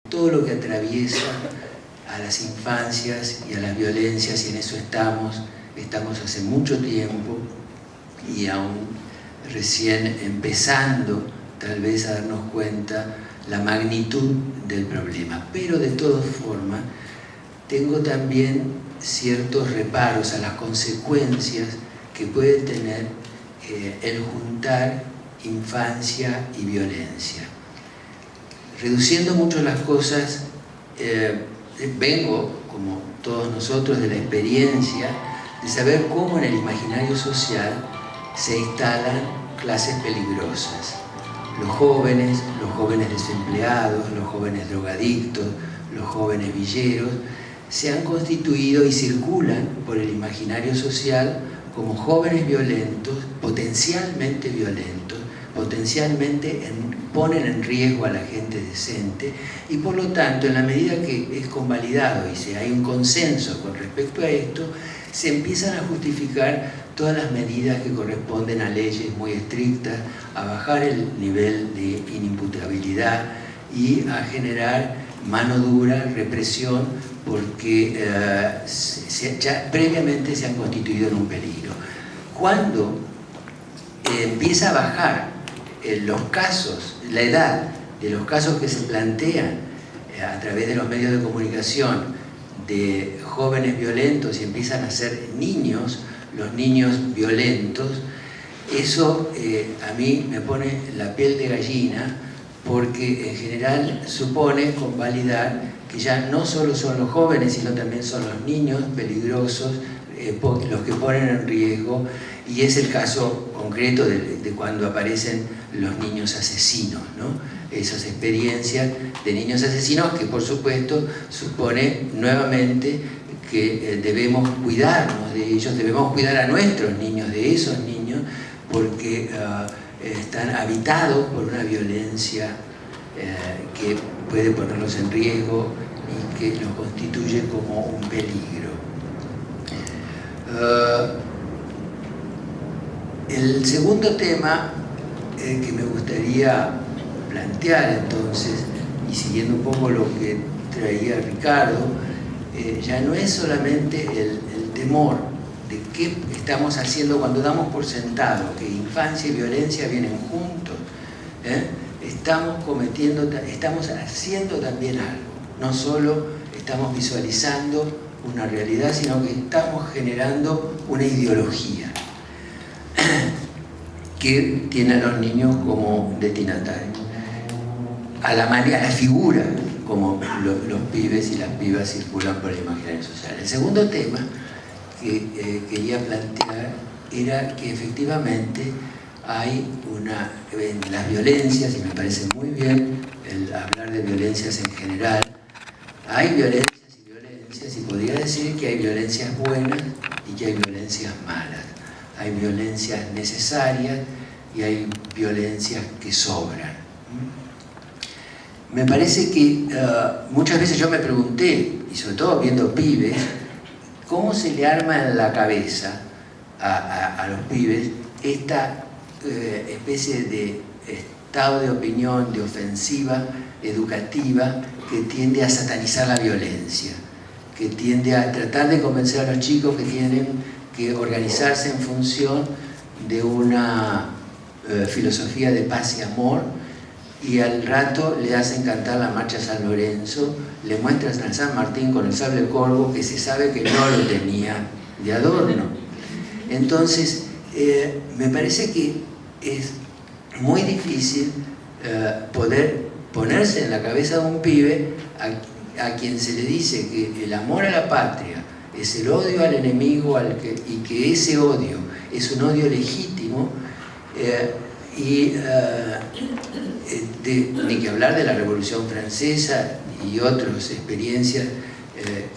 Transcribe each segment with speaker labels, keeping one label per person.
Speaker 1: todo lo que atraviesa a las infancias y a las violencias, y en eso estamos hace mucho tiempo y aún recién empezando tal vez a darnos cuenta la magnitud del problema. Pero de todas formas tengo también ciertos reparos a las consecuencias que puede tener el juntar infancia y violencia. Reduciendo mucho las cosas, vengo, como todos nosotros, de la experiencia de saber cómo en el imaginario social se instalan clases peligrosas. Los jóvenes desempleados, los jóvenes drogadictos, los jóvenes villeros, se han constituido y circulan por el imaginario social como jóvenes violentos, potencialmente ponen en riesgo a la gente decente, y por lo tanto, en la medida que es convalidado y si hay un consenso con respecto a esto, se empiezan a justificar todas las medidas que corresponden a leyes muy estrictas, a bajar el nivel de inimputabilidad y a generar mano dura, represión, porque ya previamente se han constituido en un peligro. Cuando empieza a bajar los casos, la edad de los casos que se plantean a través de los medios de comunicación de jóvenes violentos y empiezan a ser niños, los niños violentos, eso a mí me pone la piel de gallina, porque en general supone convalidar que ya no solo son los jóvenes, sino también son los niños peligrosos, los que ponen en riesgo, y es el caso concreto de cuando aparecen los niños asesinos, ¿no? Esas experiencias de niños asesinos que, por supuesto, supone nuevamente que debemos cuidarnos de ellos, debemos cuidar a nuestros niños de esos niños, porque están habitados por una violencia que puede ponerlos en riesgo y que los constituye como un peligro. El segundo tema que me gustaría plantear entonces, y siguiendo un poco lo que traía Ricardo, ya no es solamente el temor de qué estamos haciendo cuando damos por sentado que infancia y violencia vienen juntos. Estamos haciendo también algo, no solo estamos visualizando una realidad, sino que estamos generando una ideología que tiene a los niños como destinatarios, a la figura como los pibes y las pibas circulan por el imaginario social. El segundo tema que quería plantear era que efectivamente hay las violencias, y me parece muy bien el hablar de violencias en general, hay violencias y violencias, y podría decir que hay violencias buenas y que hay violencias malas. Hay violencias necesarias y hay violencias que sobran. Me parece que muchas veces yo me pregunté, y sobre todo viendo pibes, cómo se le arma en la cabeza a los pibes esta especie de estado de opinión, de ofensiva educativa que tiende a satanizar la violencia, que tiende a tratar de convencer a los chicos que tienen que organizarse en función de una filosofía de paz y amor, y al rato le hacen cantar la marcha San Lorenzo, le muestran a San Martín con el sable corvo, que se sabe que no lo tenía de adorno. Entonces, me parece que es muy difícil poder ponerse en la cabeza de un pibe a quien se le dice que el amor a la patria es el odio al enemigo, y que ese odio es un odio legítimo, ni que hablar de la Revolución Francesa y otras experiencias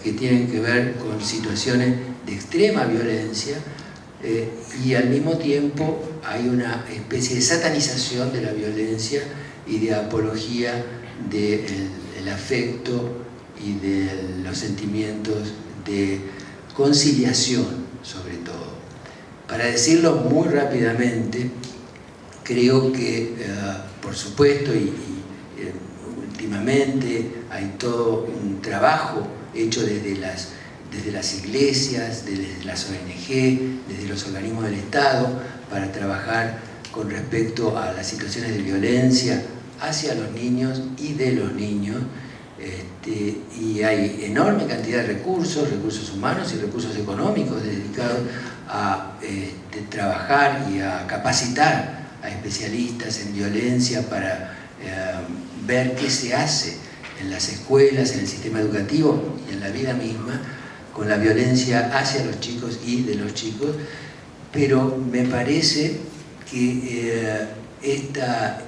Speaker 1: que tienen que ver con situaciones de extrema violencia, y al mismo tiempo hay una especie de satanización de la violencia y de apología del afecto y de los sentimientos de conciliación, sobre todo. Para decirlo muy rápidamente, creo que, por supuesto, y últimamente hay todo un trabajo hecho desde las iglesias, desde las ONG, desde los organismos del Estado, para trabajar con respecto a las situaciones de violencia hacia los niños y de los niños. Y hay enorme cantidad de recursos humanos y recursos económicos dedicados a trabajar y a capacitar a especialistas en violencia para ver qué se hace en las escuelas, en el sistema educativo y en la vida misma con la violencia hacia los chicos y de los chicos. Pero me parece que esta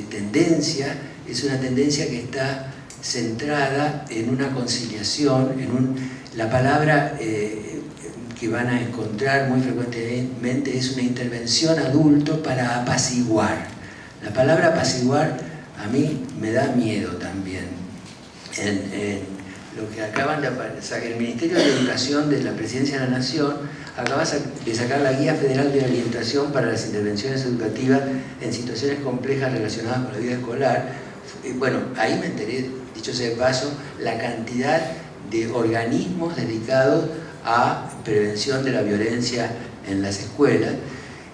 Speaker 1: tendencia es una tendencia que está centrada en una conciliación, la palabra que van a encontrar muy frecuentemente es una intervención adulto para apaciguar. La palabra apaciguar a mí me da miedo también. Lo que acaban de aparecer, el Ministerio de Educación de la Presidencia de la Nación acaba de sacar la Guía Federal de Orientación para las Intervenciones Educativas en Situaciones Complejas Relacionadas con la Vida Escolar. Bueno, ahí me enteré, dicho sea de paso, la cantidad de organismos dedicados a prevención de la violencia en las escuelas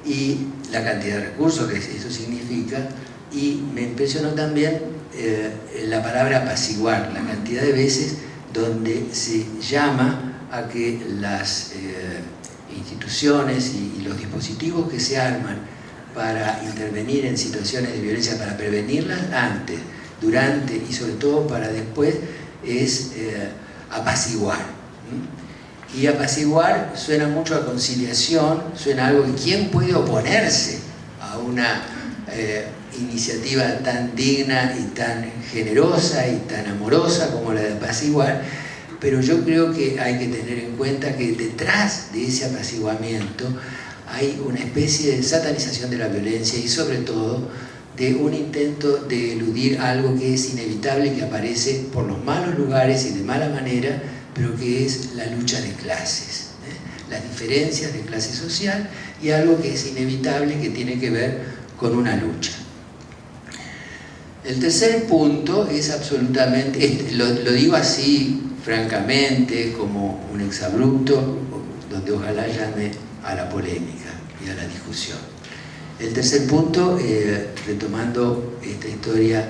Speaker 1: y la cantidad de recursos que eso significa. Y me impresionó también la palabra apaciguar, la cantidad de veces donde se llama a que las instituciones y los dispositivos que se arman para intervenir en situaciones de violencia, para prevenirlas antes, durante y sobre todo para después, es apaciguar. Y apaciguar suena mucho a conciliación, suena a algo que ¿quién puede oponerse a una iniciativa tan digna y tan generosa y tan amorosa como la de apaciguar? Pero yo creo que hay que tener en cuenta que detrás de ese apaciguamiento hay una especie de satanización de la violencia y sobre todo de un intento de eludir algo que es inevitable, que aparece por los malos lugares y de mala manera, pero que es la lucha de clases, las diferencias de clase social, y algo que es inevitable, que tiene que ver con una lucha. El tercer punto es absolutamente, lo digo así francamente, como un exabrupto, donde ojalá llame a la polémica y a la discusión. El tercer punto, retomando esta historia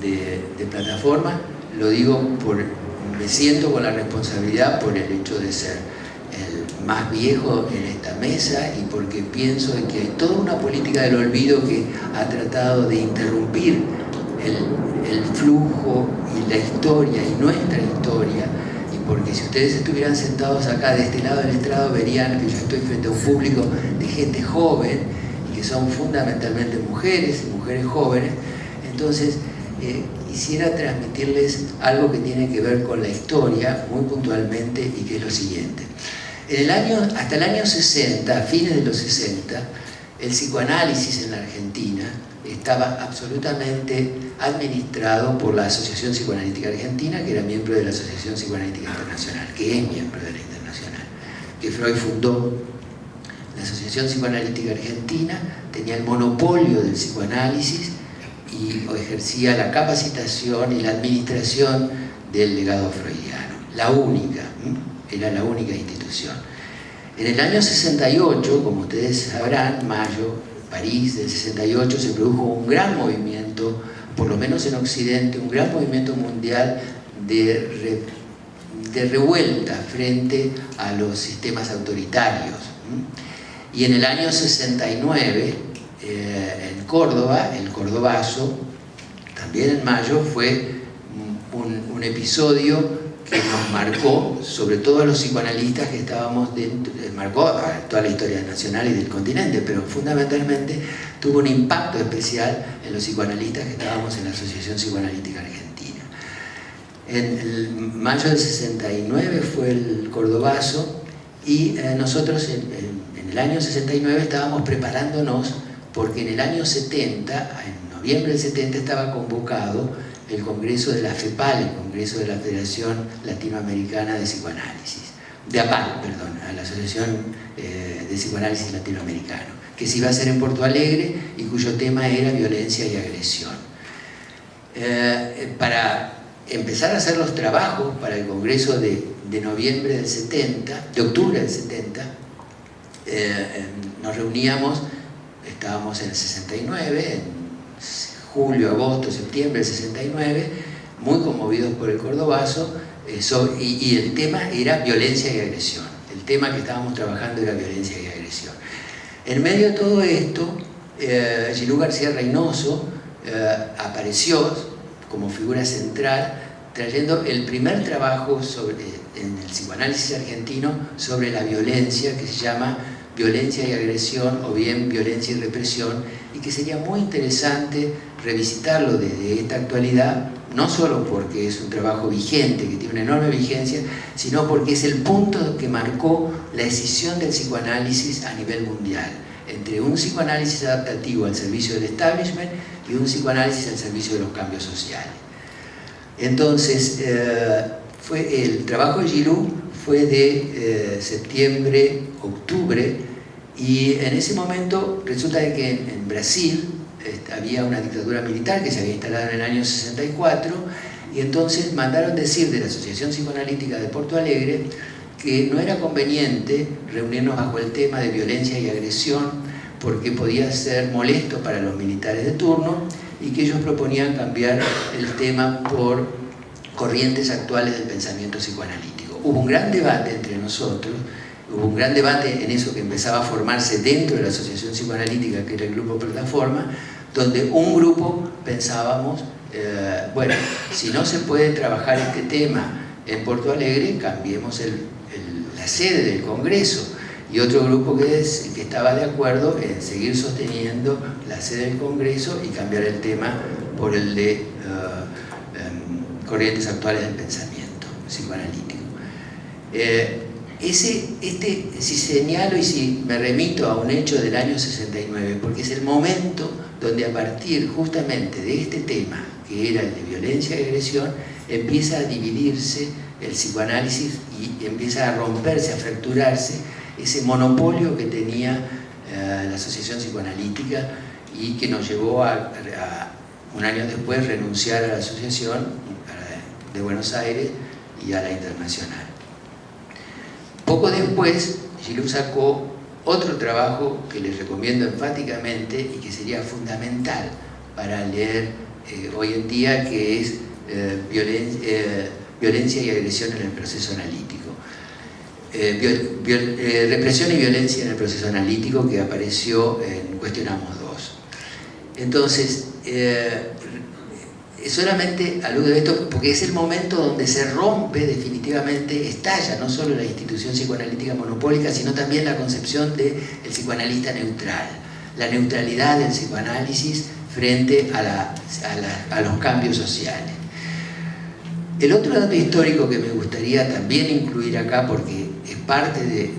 Speaker 1: de plataforma, lo digo me siento con la responsabilidad por el hecho de ser el más viejo en esta mesa y porque pienso de que hay toda una política del olvido que ha tratado de interrumpir el flujo y la historia y nuestra historia, y porque si ustedes estuvieran sentados acá de este lado del estrado verían que yo estoy frente a un público de gente joven y que son fundamentalmente mujeres y mujeres jóvenes. Entonces quisiera transmitirles algo que tiene que ver con la historia muy puntualmente, y que es lo siguiente. Hasta el año 60, a fines de los 60, el psicoanálisis en la Argentina estaba absolutamente administrado por la Asociación Psicoanalítica Argentina, que era miembro de la Asociación Psicoanalítica Internacional, que es miembro de la Internacional, que Freud fundó. La Asociación Psicoanalítica Argentina tenía el monopolio del psicoanálisis y ejercía la capacitación y la administración del legado freudiano. Era la única institución. En el año 68, como ustedes sabrán, mayo, París del 68, se produjo un gran movimiento, por lo menos en Occidente, un gran movimiento mundial de revuelta frente a los sistemas autoritarios. Y en el año 69, en Córdoba, el Cordobazo, también en mayo, fue un episodio que nos marcó, sobre todo a los psicoanalistas que estábamos dentro, marcó a toda la historia nacional y del continente, pero fundamentalmente tuvo un impacto especial en los psicoanalistas que estábamos en la Asociación Psicoanalítica Argentina. En el mayo del 69 fue el Cordobazo, y nosotros en el año 69 estábamos preparándonos, porque en el año 70, en noviembre del 70, estaba convocado el Congreso de la FEPAL, el Congreso de la Federación Latinoamericana de Psicoanálisis, de APAL, perdón, a la Asociación de Psicoanálisis Latinoamericano, que se iba a hacer en Porto Alegre y cuyo tema era violencia y agresión. para empezar a hacer los trabajos para el Congreso de noviembre del 70, de octubre del 70, nos reuníamos, estábamos en el 69, en julio, agosto, septiembre del 69, muy conmovidos por el Cordobazo, y el tema era violencia y agresión. El tema que estábamos trabajando era violencia y agresión. En medio de todo esto, Gilú García Reynoso apareció como figura central, trayendo el primer trabajo en el psicoanálisis argentino sobre la violencia, que se llama Violencia y Agresión, o bien Violencia y Represión, y que sería muy interesante revisitarlo desde esta actualidad, no solo porque es un trabajo vigente, que tiene una enorme vigencia, sino porque es el punto que marcó la escisión del psicoanálisis a nivel mundial, entre un psicoanálisis adaptativo al servicio del establishment y un psicoanálisis al servicio de los cambios sociales. Entonces, el trabajo de Gilú fue de septiembre, octubre, y en ese momento resulta de que en Brasil había una dictadura militar que se había instalado en el año 64, y entonces mandaron decir de la Asociación Psicoanalítica de Porto Alegre que no era conveniente reunirnos bajo el tema de violencia y agresión porque podía ser molesto para los militares de turno, y que ellos proponían cambiar el tema por corrientes actuales del pensamiento psicoanalítico. Hubo un gran debate entre nosotros, hubo un gran debate en eso que empezaba a formarse dentro de la Asociación Psicoanalítica, que era el Grupo Plataforma, donde un grupo pensábamos, bueno, si no se puede trabajar este tema en Porto Alegre, cambiemos la sede del Congreso. Y otro grupo que estaba de acuerdo en seguir sosteniendo la sede del Congreso y cambiar el tema por el de corrientes actuales del pensamiento psicoanalítico. Si señalo y si me remito a un hecho del año 69, porque es el momento donde a partir justamente de este tema, que era el de violencia y agresión, empieza a dividirse el psicoanálisis y empieza a romperse, a fracturarse ese monopolio que tenía la Asociación Psicoanalítica, y que nos llevó a un año después renunciar a la Asociación de Buenos Aires y a la Internacional. Poco después, Gilú sacó otro trabajo que les recomiendo enfáticamente y que sería fundamental para leer hoy en día, que es Violencia y Agresión en el Proceso Analítico. Represión y Violencia en el Proceso Analítico, que apareció en Cuestionamos 2. Entonces, solamente aludo a esto porque es el momento donde se rompe definitivamente, estalla no solo la institución psicoanalítica monopólica, sino también la concepción del psicoanalista neutral, la neutralidad del psicoanálisis frente a los cambios sociales. El otro dato histórico que me gustaría también incluir acá, porque es parte del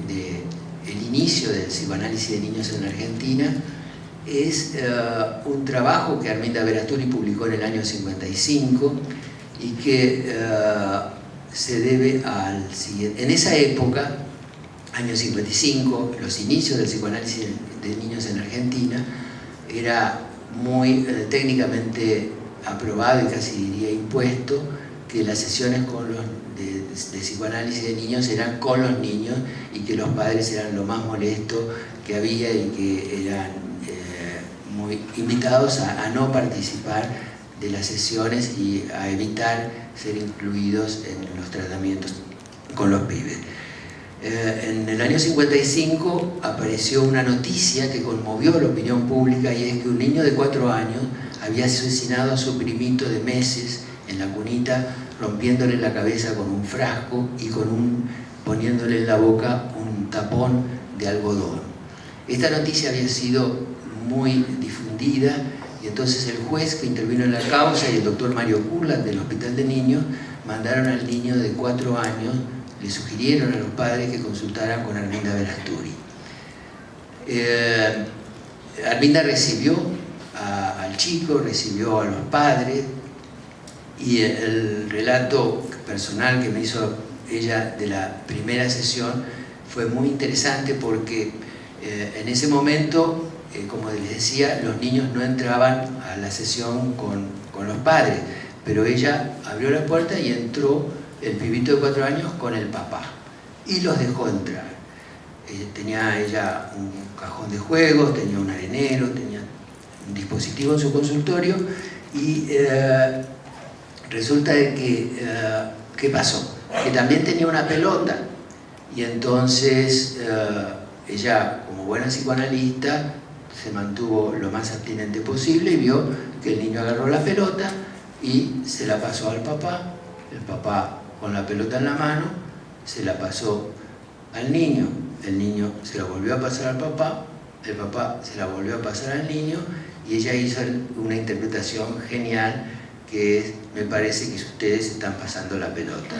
Speaker 1: inicio del psicoanálisis de niños en la Argentina, es un trabajo que Arminda Verasturi publicó en el año 55 y que se debe al siguiente. En esa época, año 55, los inicios del psicoanálisis de niños en Argentina, era muy técnicamente aprobado y casi diría impuesto que las sesiones de psicoanálisis de niños eran con los niños, y que los padres eran lo más molesto que había, y que eran muy invitados a no participar de las sesiones y a evitar ser incluidos en los tratamientos con los pibes. En el año 55 apareció una noticia que conmovió a la opinión pública, y es que un niño de 4 años había asesinado a su primito de meses en la cunita, rompiéndole la cabeza con un frasco y poniéndole en la boca un tapón de algodón. Esta noticia había sido muy difundida, y entonces el juez que intervino en la causa y el doctor Mario Kurland del Hospital de Niños mandaron al niño de 4 años, le sugirieron a los padres que consultaran con Arminda Verasturi. Arminda recibió al chico, recibió a los padres, y el relato personal que me hizo ella de la primera sesión fue muy interesante, porque en ese momento, como les decía, los niños no entraban a la sesión con con los padres, pero ella abrió la puerta y entró el pibito de 4 años con el papá y los dejó entrar. Tenía ella un cajón de juegos, tenía un arenero, tenía un dispositivo en su consultorio y resulta de que, ¿qué pasó? Que también tenía una pelota y entonces ella, como buena psicoanalista, se mantuvo lo más abstinente posible y vio que el niño agarró la pelota y se la pasó al papá. El papá, con la pelota en la mano, se la pasó al niño. El niño se la volvió a pasar al papá, el papá se la volvió a pasar al niño y ella hizo una interpretación genial que es: me parece que ustedes están pasando la pelota.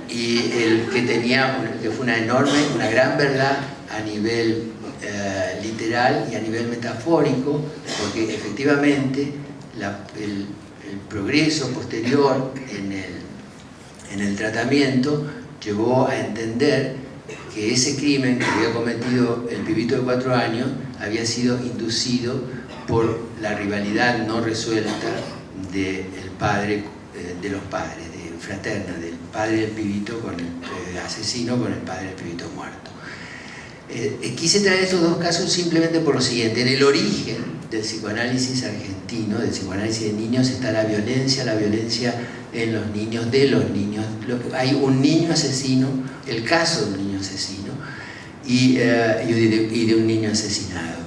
Speaker 1: Y el que tenía, que fue una gran verdad a nivel literal y a nivel metafórico, porque efectivamente el progreso posterior en el tratamiento llevó a entender que ese crimen que había cometido el pibito de 4 años había sido inducido por la rivalidad no resuelta del padre, de los padres, fraterna, del padre del pibito con el asesino, con el padre del pibito muerto. Quise traer estos dos casos simplemente por lo siguiente: en el origen del psicoanálisis argentino, del psicoanálisis de niños, está la violencia en los niños, de los niños. Hay un niño asesino, el caso de un niño asesino y de un niño asesinado.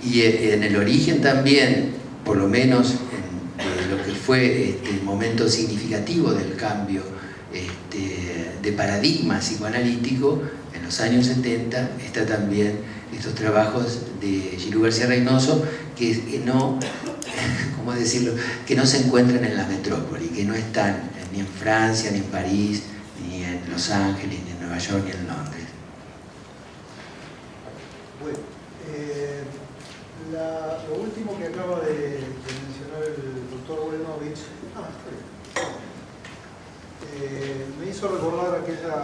Speaker 1: Y en el origen también, por lo menos en lo que fue el momento significativo del cambio de paradigma psicoanalítico, en los años 70, está también estos trabajos de Giroux García Reynoso que no, ¿cómo decirlo?, que no se encuentran en la metrópoli, que no están ni en Francia, ni en París, ni en Los Ángeles, ni en Nueva York, ni en Londres.
Speaker 2: Bueno, lo último que acaba de mencionar el doctor Wojnowicz me hizo recordar aquella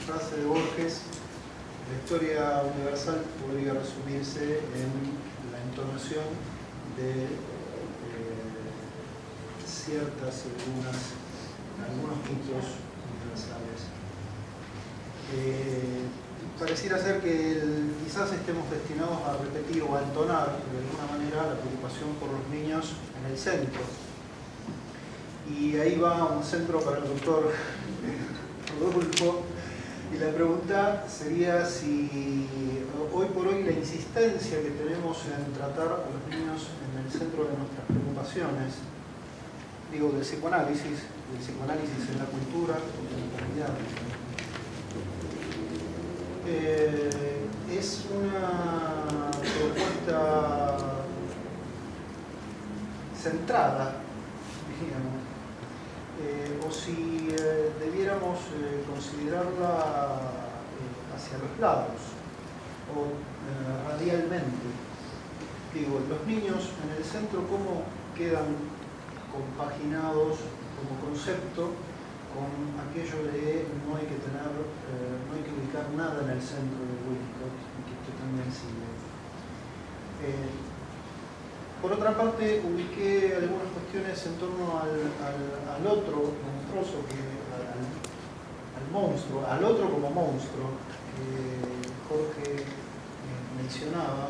Speaker 2: frase de Borges: la historia universal podría resumirse en la entonación de algunos mitos universales. Pareciera ser que quizás estemos destinados a repetir o a entonar de alguna manera la preocupación por los niños en el centro. Y ahí va un centro para el doctor Rodolfo. Y la pregunta sería si hoy por hoy la insistencia que tenemos en tratar a los niños en el centro de nuestras preocupaciones, digo, del psicoanálisis en la cultura, en la comunidad, es una propuesta centrada, digamos, o si debiéramos considerarla hacia los lados o radialmente. Digo, los niños en el centro, ¿cómo quedan compaginados como concepto con aquello de no hay que ubicar nada en el centro de Winnicott, y que esto también sigue? Por otra parte, ubiqué algunas cuestiones en torno al otro monstruoso, al otro como monstruo que Jorge mencionaba,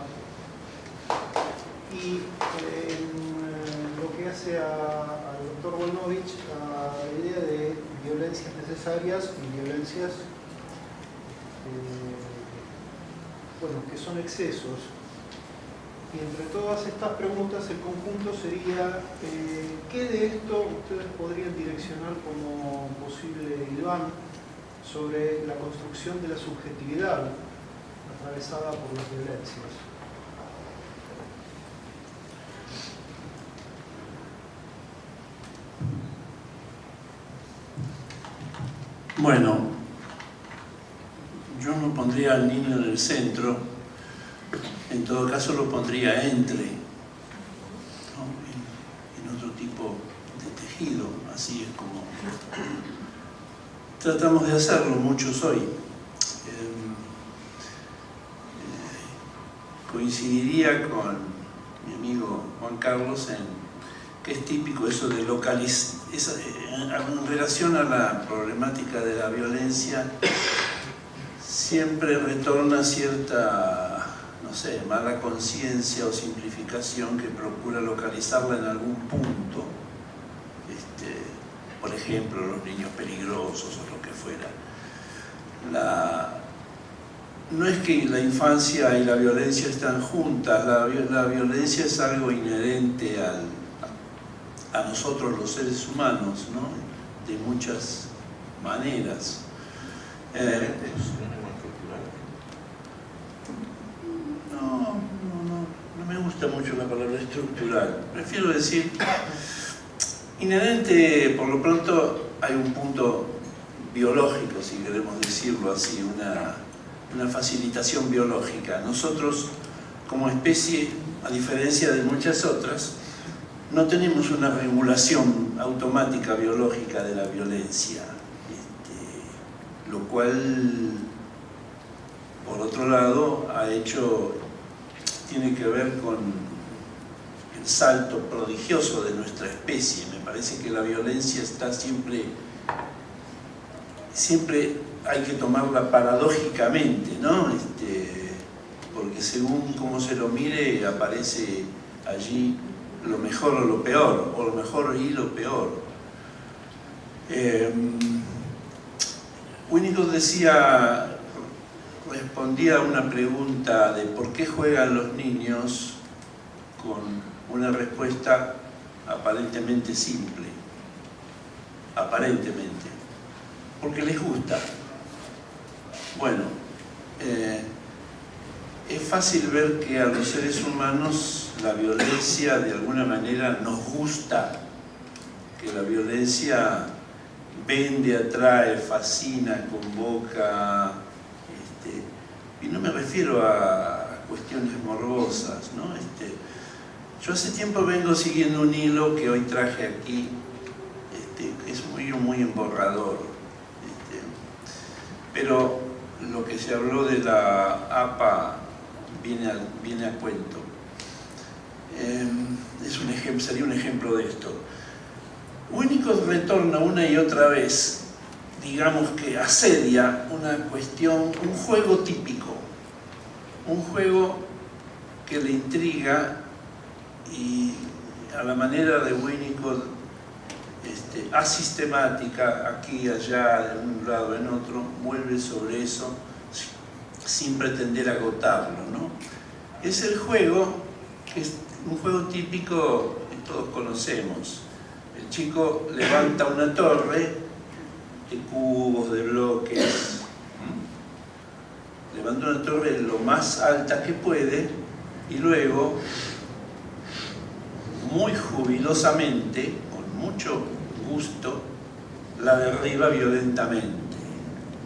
Speaker 2: y en lo que hace al doctor Wojnowicz a la idea de violencias necesarias y violencias que son excesos. Y entre todas estas preguntas, el conjunto sería: ¿qué de esto ustedes podrían direccionar como posible hilván sobre la construcción de la subjetividad atravesada por las violencias?
Speaker 3: Bueno, yo no pondría al niño en el centro. En todo caso lo pondría entre, ¿no?, en otro tipo de tejido. Así es como tratamos de hacerlo muchos hoy. Coincidiría con mi amigo Juan Carlos, que es típico eso de localizar, en relación a la problemática de la violencia, siempre retorna cierta, no sé, mala conciencia o simplificación que procura localizarla en algún punto. Por ejemplo, los niños peligrosos o lo que fuera. No es que la infancia y la violencia están juntas, la violencia es algo inherente a nosotros los seres humanos, ¿no? De muchas maneras. No me gusta mucho la palabra estructural. Prefiero decir, inherente, por lo pronto, hay un punto biológico, si queremos decirlo así, una facilitación biológica. Nosotros, como especie, a diferencia de muchas otras, no tenemos una regulación automática biológica de la violencia, lo cual, por otro lado, tiene que ver con el salto prodigioso de nuestra especie. Me parece que la violencia está siempre hay que tomarla paradójicamente, ¿no? Porque según cómo se lo mire, aparece allí lo mejor o lo peor, o lo mejor y lo peor. Winnicott respondía a una pregunta de por qué juegan los niños con una respuesta aparentemente simple. Aparentemente. Porque les gusta. Bueno, es fácil ver que a los seres humanos la violencia de alguna manera nos gusta, que la violencia vende, atrae, fascina, convoca, y no me refiero a cuestiones morbosas, ¿no? Yo hace tiempo vengo siguiendo un hilo que hoy traje aquí, que es muy emborrador, pero lo que se habló de la APA viene a cuento. Sería un ejemplo de esto. Winnicott retorna una y otra vez, digamos que asedia una cuestión, un juego típico, un juego que le intriga y a la manera de Winnicott, asistemática, aquí, allá, de un lado, en otro, vuelve sobre eso sin pretender agotarlo, ¿no? Es el juego, que es un juego típico que todos conocemos. El chico levanta una torre de cubos, de bloques, levanta una torre lo más alta que puede y luego, muy jubilosamente, con mucho gusto, la derriba violentamente,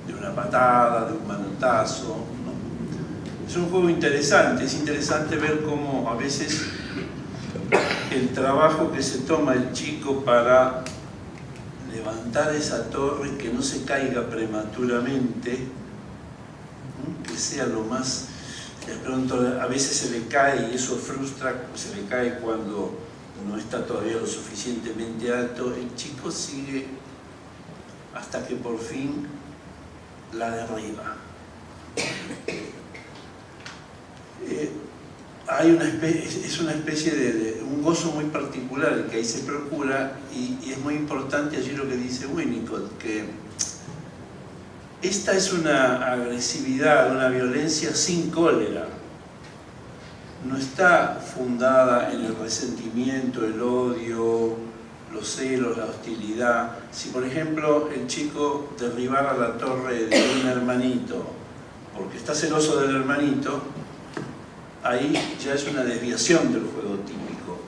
Speaker 3: de una patada, de un manotazo, ¿no? Es un juego interesante, es interesante ver cómo a veces el trabajo que se toma el chico para levantar esa torre, que no se caiga prematuramente, ¿no? Que sea lo más... De pronto a veces se le cae y eso frustra, se le cae cuando no está todavía lo suficientemente alto. El chico sigue hasta que por fin la derriba. Es una especie de un gozo muy particular el que ahí se procura, y es muy importante allí lo que dice Winnicott, que esta es una agresividad, una violencia sin cólera. No está fundada en el resentimiento, el odio, los celos, la hostilidad. Si, por ejemplo, el chico derribara la torre de un hermanito porque está celoso del hermanito, ahí ya es una desviación del juego típico.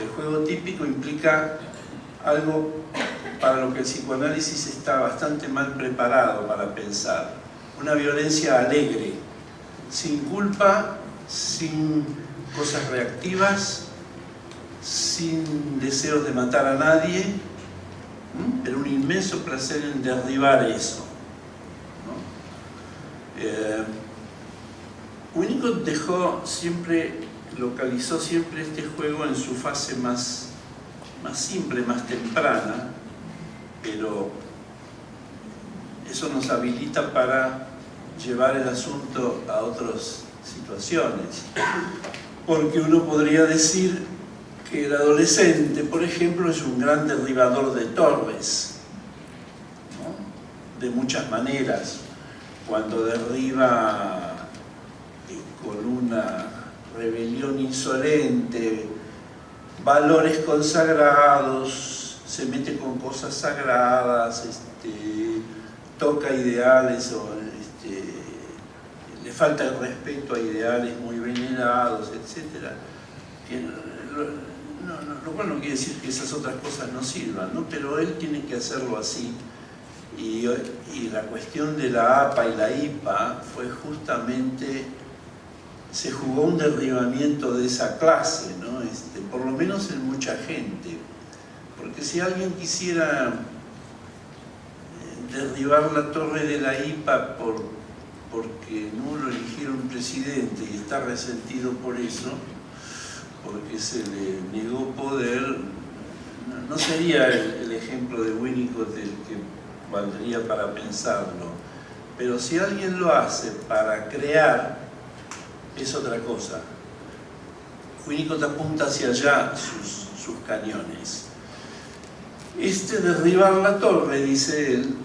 Speaker 3: El juego típico implica algo para lo que el psicoanálisis está bastante mal preparado para pensar. Una violencia alegre, sin culpa, sin cosas reactivas, sin deseos de matar a nadie, pero un inmenso placer en derribar eso, ¿no? Winnicott dejó siempre localizó siempre este juego en su fase más simple, más temprana, pero eso nos habilita para llevar el asunto a otras situaciones. Porque uno podría decir que el adolescente, por ejemplo, es un gran derribador de torres, ¿no? De muchas maneras. Cuando derriba con una rebelión insolente valores consagrados, se mete con cosas sagradas, toca ideales o le falta el respeto a ideales muy venerados, etc. Lo cual no quiere decir que esas otras cosas no sirvan, ¿no? Pero él tiene que hacerlo así. Y la cuestión de la APA y la IPA fue justamente, se jugó un derribamiento de esa clase, ¿no? Por lo menos en mucha gente. Porque si alguien quisiera derribar la torre de la IPA porque no lo eligieron presidente y está resentido por eso, porque se le negó poder, no sería el ejemplo de Winnicott el que valdría para pensarlo. Pero si alguien lo hace para crear, es otra cosa. Winnicott apunta hacia allá sus cañones. Derribar la torre, dice él,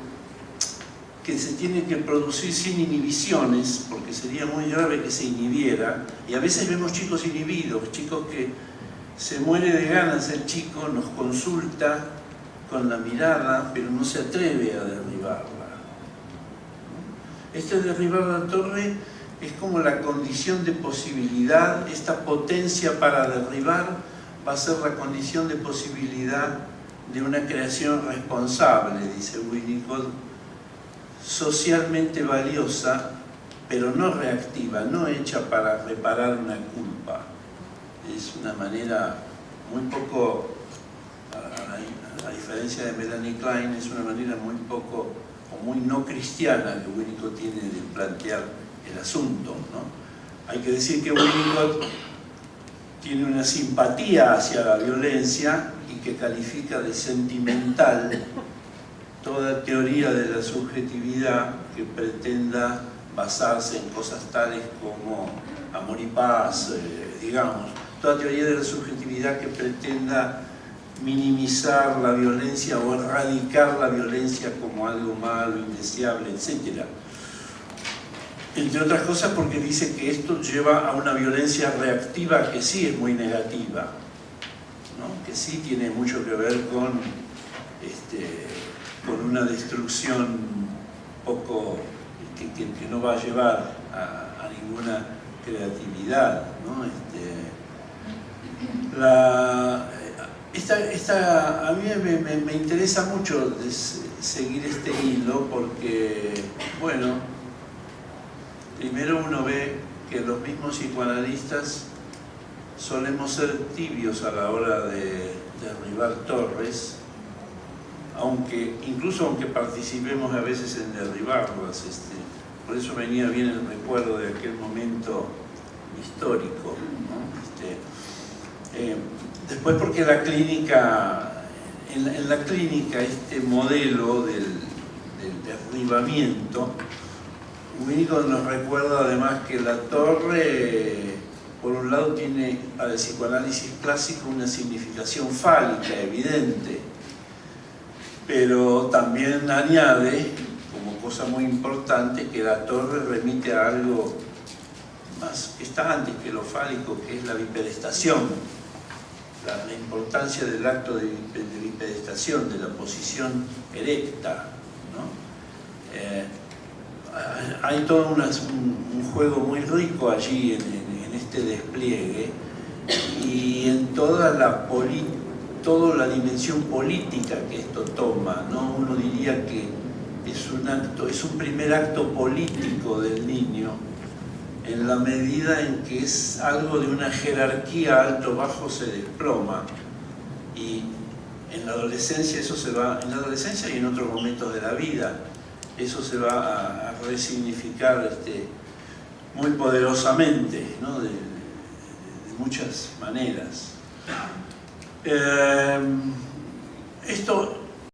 Speaker 3: que se tiene que producir sin inhibiciones, porque sería muy grave que se inhibiera, y a veces vemos chicos inhibidos, chicos que se muere de ganas el chico, nos consulta con la mirada, pero no se atreve a derribarla. Derribar la torre es como la condición de posibilidad, esta potencia para derribar va a ser la condición de posibilidad de una creación responsable, dice Winnicott, socialmente valiosa, pero no reactiva, no hecha para reparar una culpa. Es una manera muy poco, a diferencia de Melanie Klein, es una manera muy poco o muy no cristiana que Winnicott tiene de plantear el asunto, ¿no? Hay que decir que Winnicott tiene una simpatía hacia la violencia y que califica de sentimental toda teoría de la subjetividad que pretenda basarse en cosas tales como amor y paz, digamos, toda teoría de la subjetividad que pretenda minimizar la violencia o erradicar la violencia como algo malo, indeseable, etc. Entre otras cosas porque dice que esto lleva a una violencia reactiva que sí es muy negativa, ¿no? Que sí tiene mucho que ver con una destrucción poco que no va a llevar a ninguna creatividad, ¿no? A mí me interesa mucho seguir este hilo porque, bueno, primero uno ve que los mismos psicoanalistas solemos ser tibios a la hora de derribar torres, incluso aunque participemos a veces en derribarlas. Por eso venía bien el recuerdo de aquel momento histórico, ¿no? Después porque la clínica, en la clínica este modelo del derribamiento, Winnicott nos recuerda además que la torre, por un lado, tiene para el psicoanálisis clásico una significación fálica, evidente, pero también añade, como cosa muy importante, que la torre remite a algo más que está antes que lo fálico, que es la bipedestación. La importancia del acto de bipedestación, de la posición erecta, ¿no? Hay todo un juego muy rico allí en este despliegue y en toda la dimensión política que esto toma, ¿no? Uno diría que es un primer acto político del niño en la medida en que es algo de una jerarquía alto-bajo se desploma, y en la adolescencia en la adolescencia y en otros momentos de la vida eso se va a resignificar muy poderosamente, ¿no? de muchas maneras. Esto